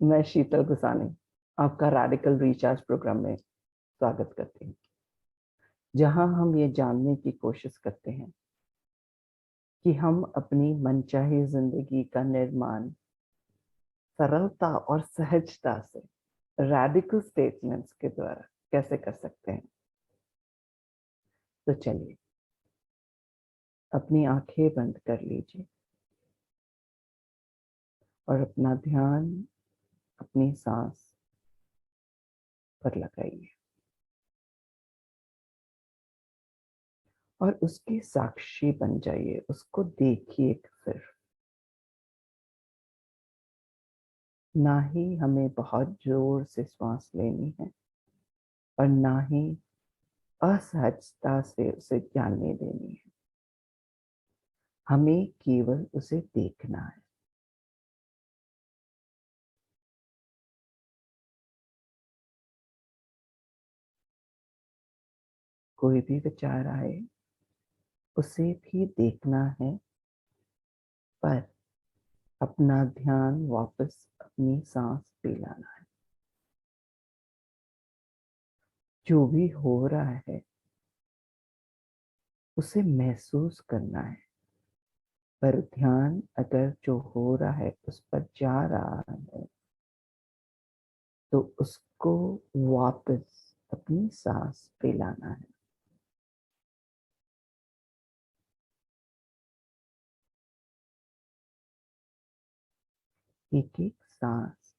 मैं शीतल गुसानी आपका radical recharge programme में स्वागत करती हूँ, जहां हम ये जानने की कोशिश करते हैं कि हम अपनी मनचाही जिंदगी का निर्माण सरलता और सहजता से रेडिकल स्टेटमेंट्स के द्वारा कैसे कर सकते हैं। तो चलिए अपनी आंखें बंद कर लीजिए और अपना ध्यान अपनी सांस पर लगाइए और उसकी साक्षी बन जाइए। उसको देखिए। सिर्फ ना ही हमें बहुत जोर से सांस लेनी है और ना ही असहजता से उसे जानने देनी है। हमें केवल उसे देखना है। कोई भी विचार आए उसे भी देखना है, पर अपना ध्यान वापस अपनी सांस पे लाना है। जो भी हो रहा है उसे महसूस करना है, पर ध्यान अगर जो हो रहा है उस पर जा रहा है तो उसको वापस अपनी सांस पे लाना है। एक एक सांस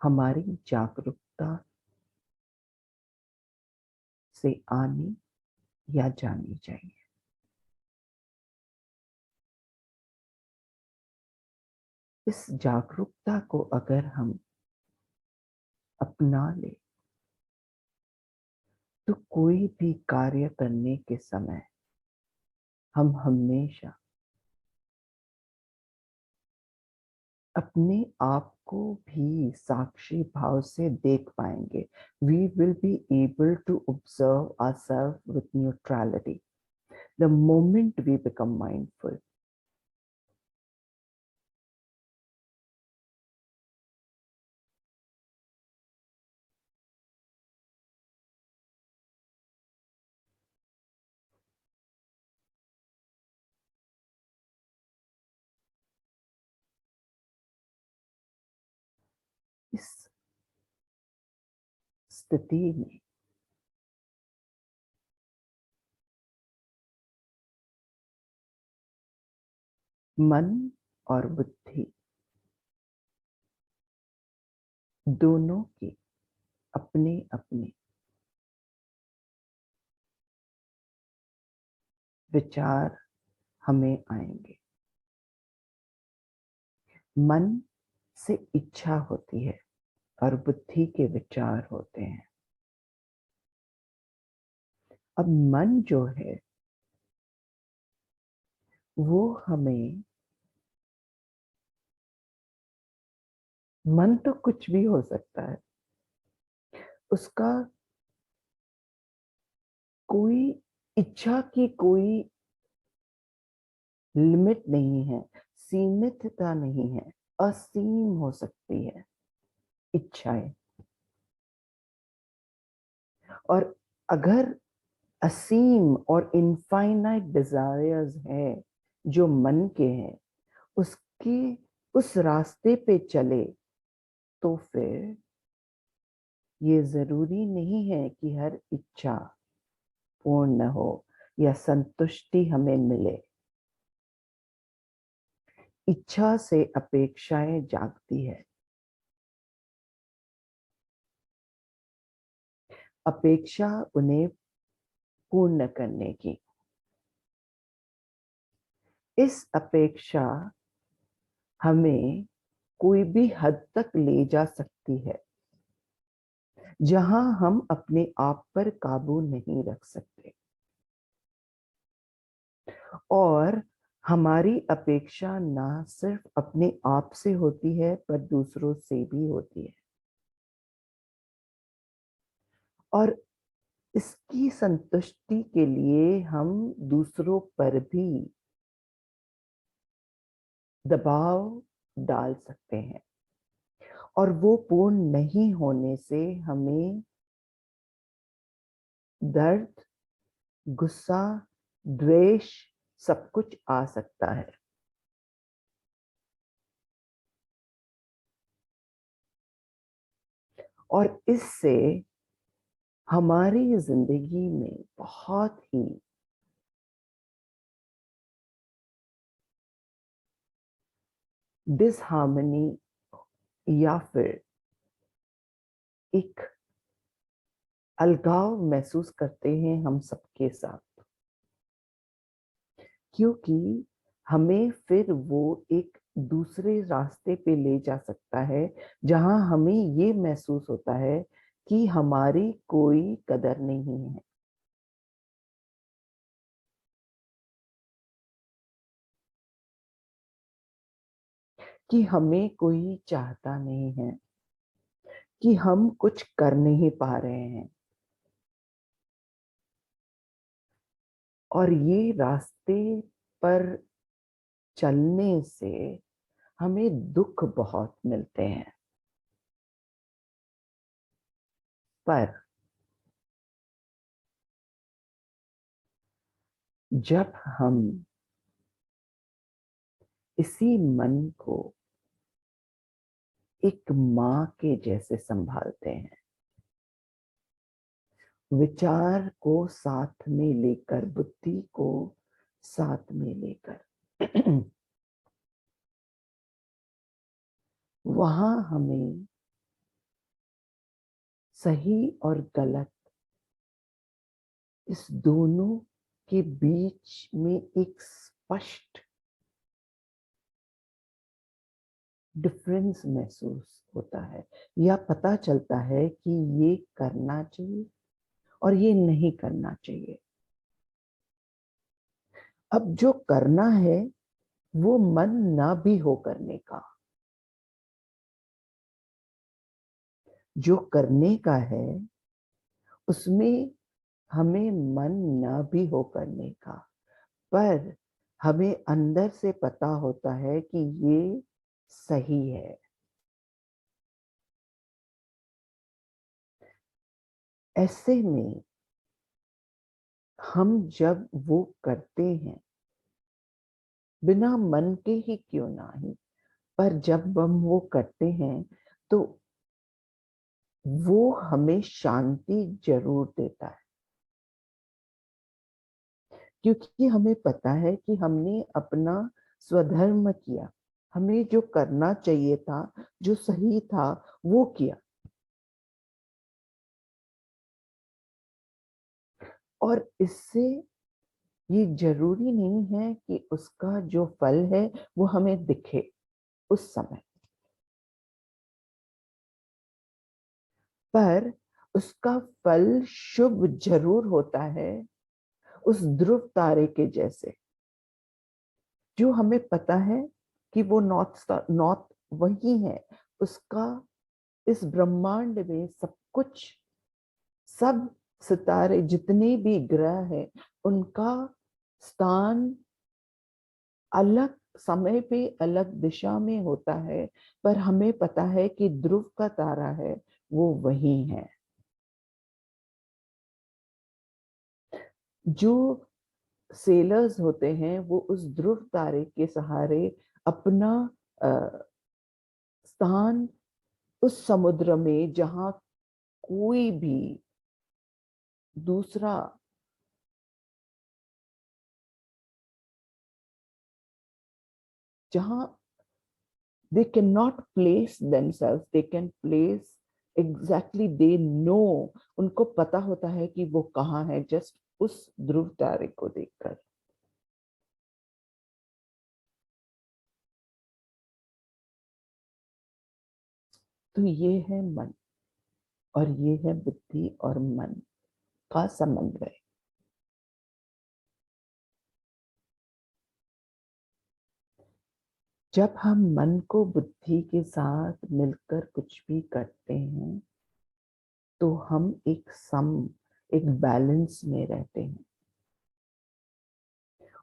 हमारी जागरूकता से आनी या जानी चाहिए। इस जागरूकता को अगर हम अपना ले तो कोई भी कार्य करने के समय हम हमेशा अपने आप को भी साक्षी भाव से देख पाएंगे। We will be able to observe ourselves with neutrality the moment we become mindful. इस स्थिति में मन और बुद्धि दोनों के अपने अपने विचार हमें आएंगे। मन से इच्छा होती है और बुद्धि के विचार होते हैं। अब मन जो है वो हमें, मन तो कुछ भी हो सकता है, उसका कोई इच्छा की कोई लिमिट नहीं है, सीमितता नहीं है, असीम हो सकती है इच्छाएं। और अगर असीम और इनफाइनाइट डिजायर्स है जो मन के हैं, उसके उस रास्ते पे चले तो फिर ये जरूरी नहीं है कि हर इच्छा पूर्ण हो या संतुष्टि हमें मिले। इच्छा से अपेक्षाएं जागती है। अपेक्षा उन्हें पूर्ण करने की। इस अपेक्षा हमें कोई भी हद तक ले जा सकती है जहां हम अपने आप पर काबू नहीं रख सकते। और हमारी अपेक्षा ना सिर्फ अपने आप से होती है पर दूसरों से भी होती है। और इसकी संतुष्टि के लिए हम दूसरों पर भी दबाव डाल सकते हैं, और वो पूर्ण नहीं होने से हमें दर्द, गुस्सा, द्वेष सब कुछ आ सकता है। और इससे हमारी जिंदगी में बहुत ही डिसहार्मनी या फिर एक अलगाव महसूस करते हैं हम सबके साथ, क्योंकि हमें फिर वो एक दूसरे रास्ते पे ले जा सकता है जहां हमें ये महसूस होता है कि हमारी कोई कदर नहीं है, कि हमें कोई चाहता नहीं है, कि हम कुछ कर नहीं पा रहे हैं। और ये रास्ते पर चलने से हमें दुख बहुत मिलते हैं। पर जब हम इसी मन को एक माँ के जैसे संभालते हैं, विचार को साथ में लेकर, बुद्धि को साथ में लेकर वहां हमें सही और गलत इस दोनों के बीच में एक स्पष्ट डिफरेंस महसूस होता है, या पता चलता है कि ये करना चाहिए और ये नहीं करना चाहिए। अब जो करना है वो मन ना भी हो करने का, जो करने का है उसमें हमें मन ना भी हो करने का, पर हमें अंदर से पता होता है कि ये सही है। ऐसे में हम जब वो करते हैं, बिना मन के ही क्यों ना ही, पर जब हम वो करते हैं तो वो हमें शांति जरूर देता है, क्योंकि हमें पता है कि हमने अपना स्वधर्म किया, हमें जो करना चाहिए था, जो सही था, वो किया। और इससे ये जरूरी नहीं है कि उसका जो फल है वो हमें दिखे उस समय, पर उसका फल शुभ जरूर होता है, उस ध्रुव तारे के जैसे, जो हमें पता है कि वो नॉर्थ वही है। उसका इस ब्रह्मांड में सब कुछ, सब सितारे जितने भी ग्रह हैं, उनका स्थान अलग समय पे अलग दिशा में होता है, पर हमें पता है कि ध्रुव का तारा है वो वही है। जो सेलर्स होते हैं वो उस ध्रुव तारे के सहारे अपना स्थान उस समुद्र में, जहां कोई भी दूसरा, जहां they cannot place themselves, they can place exactly, they know, उनको पता होता है कि वो कहाँ है, जस्ट उस ध्रुव तारे को देखकर। तो ये है मन, और ये है बुद्धि और मन का समन्वय। जब हम मन को बुद्धि के साथ मिलकर कुछ भी करते हैं तो हम एक बैलेंस में रहते हैं।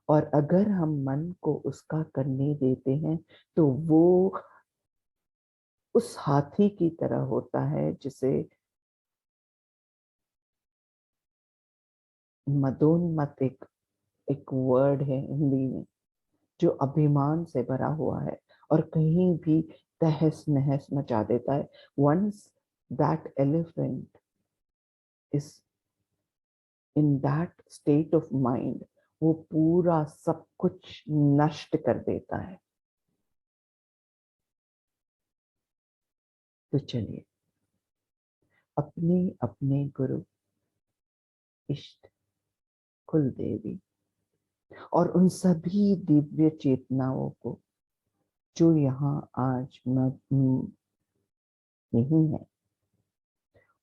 और अगर हम मन को उसका करने देते हैं तो वो उस हाथी की तरह होता है जिसे मदोन्मत्त एक वर्ड है हिंदी में, जो अभिमान से भरा हुआ है और कहीं भी तहस नहस मचा देता है। Once that elephant is in that state of mind, वो पूरा सब कुछ नष्ट कर देता है। तो चलिए अपने अपने गुरु, इष्ट, कुल देवी और उन सभी दिव्य चेतनाओं को जो यहाँ आज नहीं है,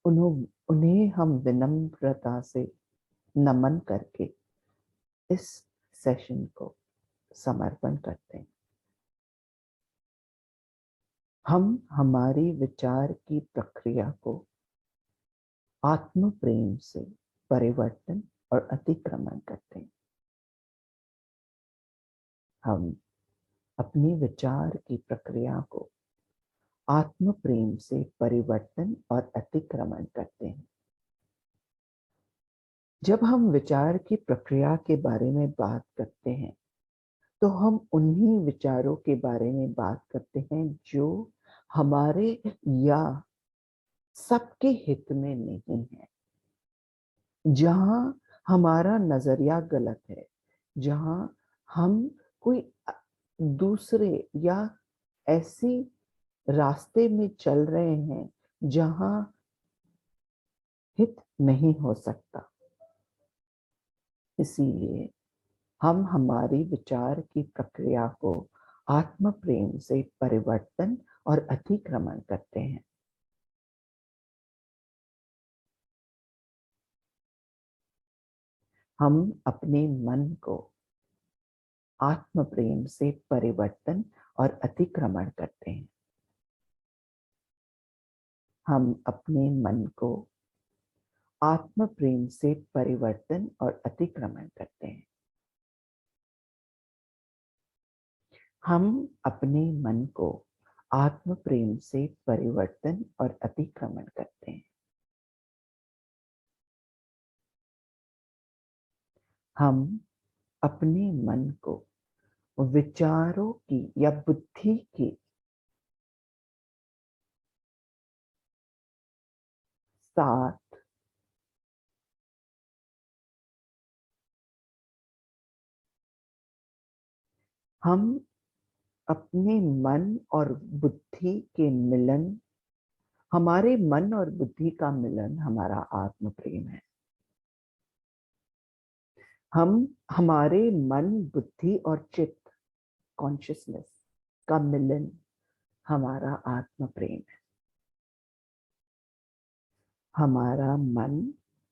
उन्हें हम विनम्रता से नमन करके इस सेशन को समर्पण करते हैं। हम हमारी विचार की प्रक्रिया को आत्म प्रेम से परिवर्तन और अतिक्रमण करते हैं। हम अपनी विचार की प्रक्रिया को आत्म प्रेम से परिवर्तन और अतिक्रमण करते हैं। जब हम विचार की प्रक्रिया के बारे में बात करते हैं तो हम उन्हीं विचारों के बारे में बात करते हैं जो हमारे या सबके हित में नहीं है, जहां हमारा नजरिया गलत है, जहां हम कोई दूसरे या ऐसी रास्ते में चल रहे हैं जहां हित नहीं हो सकता। इसीलिए हम हमारी विचार की प्रक्रिया को आत्म प्रेम से परिवर्तन और अतिक्रमण करते हैं। हम अपने मन को आत्म प्रेम से परिवर्तन और अतिक्रमण करते हैं। हम अपने मन को आत्म प्रेम से परिवर्तन और अतिक्रमण करते हैं। हम अपने मन को आत्म प्रेम से परिवर्तन और अतिक्रमण करते हैं। हम अपने मन को विचारों की या बुद्धि की साथ हम अपने मन और बुद्धि के मिलन, हमारे मन और बुद्धि का मिलन हमारा आत्म प्रेम है। हम हमारे मन, बुद्धि और चित्त, कॉन्शियसनेस का मिलन हमारा आत्म प्रेम है। हमारा मन,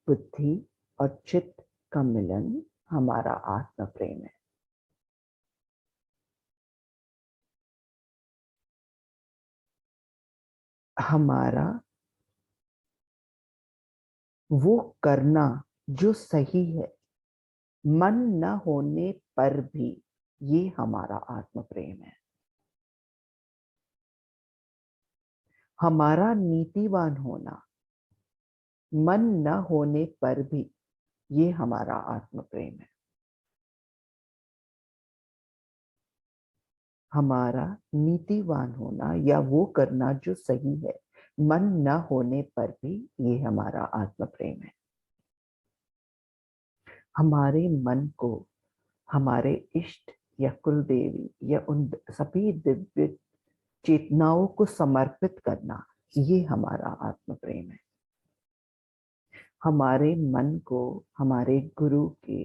बुद्धि और चित्त का मिलन हमारा आत्म प्रेम है। हमारा वो करना जो सही है, मन न होने पर भी, ये हमारा आत्म प्रेम है। हमारा नीतिवान होना, मन न होने पर भी, ये हमारा आत्म प्रेम है। हमारा नीतिवान होना या वो करना जो सही है, मन न होने पर भी, ये हमारा आत्म प्रेम है। हमारे मन को हमारे इष्ट या कुल देवी या उन सभी दिव्य चेतनाओं को समर्पित करना, ये हमारा आत्म प्रेम है। हमारे मन को हमारे गुरु के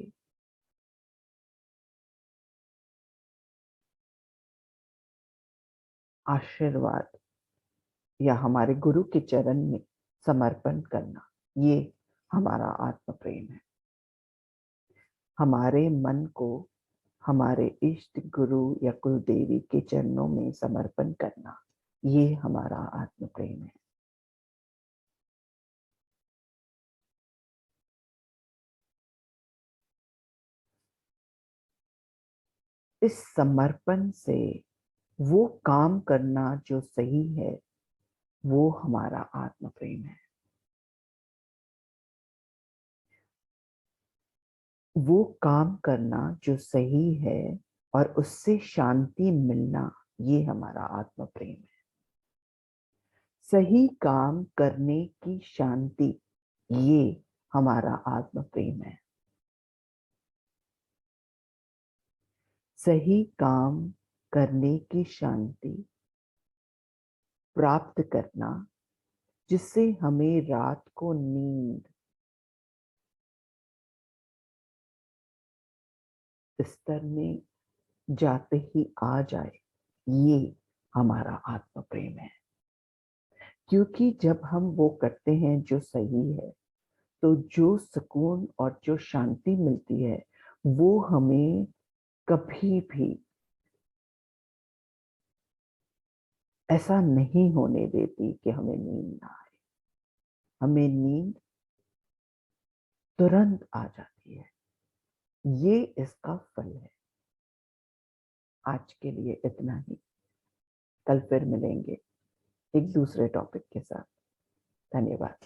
आशीर्वाद या हमारे गुरु के चरण में समर्पण करना, ये हमारा आत्म प्रेम है। हमारे मन को हमारे इष्ट गुरु या कुल देवी के चरणों में समर्पण करना, ये हमारा आत्म प्रेम है। इस समर्पण से वो काम करना जो सही है, वो हमारा आत्म प्रेम है। वो काम करना जो सही है और उससे शांति मिलना, ये हमारा आत्म प्रेम है। सही काम करने की शांति, ये हमारा आत्म प्रेम है। सही काम करने की शांति प्राप्त करना, जिससे हमें रात को नींद बिस्तर में जाते ही आ जाए, ये हमारा आत्म प्रेम है। क्योंकि जब हम वो करते हैं जो सही है, तो जो सुकून और जो शांति मिलती है, वो हमें कभी भी ऐसा नहीं होने देती कि हमें नींद ना आए। हमें नींद तुरंत आ जाती है। ये इसका फल है। आज के लिए इतना ही। कल फिर मिलेंगे एक दूसरे टॉपिक के साथ। धन्यवाद।